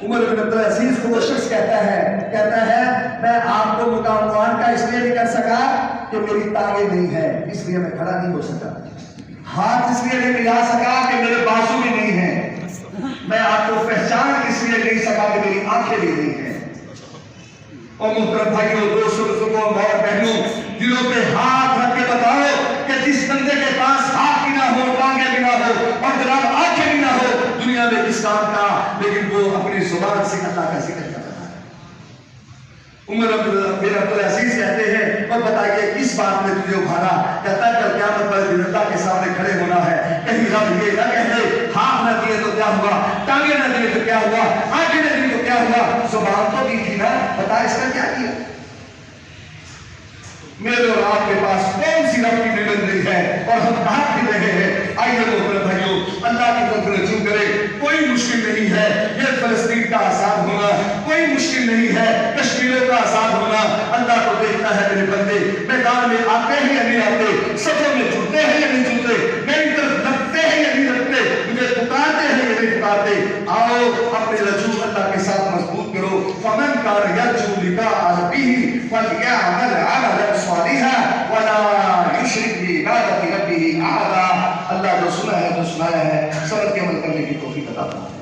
عمر بن عبدالعزیز کو وہ شخص کہتا ہے میں آپ کو مقام معان کا اس لیے نہیں کر سکا کہ میری ٹانگیں نہیں ہیں، اس لیے میں کھڑا نہیں ہو سکا، ہاتھ اس لیے نہیں ملا سکا کہ میرے بازو بھی نہیں ہیں، میں آپ کو پہچان اس لیے نہیں سکا کہ میری آنکھیں بھی نہیں ہیں۔ اور محترم بھائیوں، دوستوں، بزرگوں اور بہنوں، دلوں پہ ہاتھ رکھ کے بتاؤ کہ جس بندے کے پاس ہاتھ بھی نہ ہو، ٹانگیں بھی نہ ہو اور جناب آنکھیں بھی نہ ہو دنیا میں کس کام کا، لیکن وہ اپنی زبان سے اللہ کا ذکر کرتا ہے۔ عمر بن عبدالعزیز کہتے ہیں اور بتائیے کس بات میں تجھے ابھارا؟ کہتا ہے کل قیامت والے دن اللہ کے سامنے کھڑے ہونا ہے، کہیں رب یہ نہ کہے ہاتھ نہ دیے تو کیا ہوا، ٹانگیں نہ دیے تو کیا ہوا، آنکھیں نہ دی تو کیا ہوا، زبان تو دی تھی نا، بتا اس کا کیا کیا؟ میرے اور آپ کے پاس کون سی رب کی نعمت نہیں ہے اور ہم کہاں بھی رہے ہیں؟ آئیے محترم بھائیوں، اللہ کی طرف رجوع کریں۔ کوئی مشکل نہیں ہے یہ فلسطین کا آزاد ہونا، کوئی مشکل نہیں ہے کشمیروں کا آزاد ہونا۔ اللہ کو دیکھتا ہے میرے بندے میدان میں آتے ہیں یا نہیں آتے، صفوں میں جھکتے ہیں یا نہیں جھکتے، میری طرف لگتے ہیں یا نہیں لگتے، مجھے پکارتے ہیں یا نہیں پکارتے۔ آؤ اپنے رجوع اللہ کے ساتھ مضبوط کرو۔ فمن کان یرجو لقاء ربہ فلیعمل عملا صالحا ولا یشرک بعبادۃ ربہ احدا۔ اللہ جو سنا ہے جو سنایا ہے سمجھ کے عمل کرنے کی توفیق عطا فرمائے۔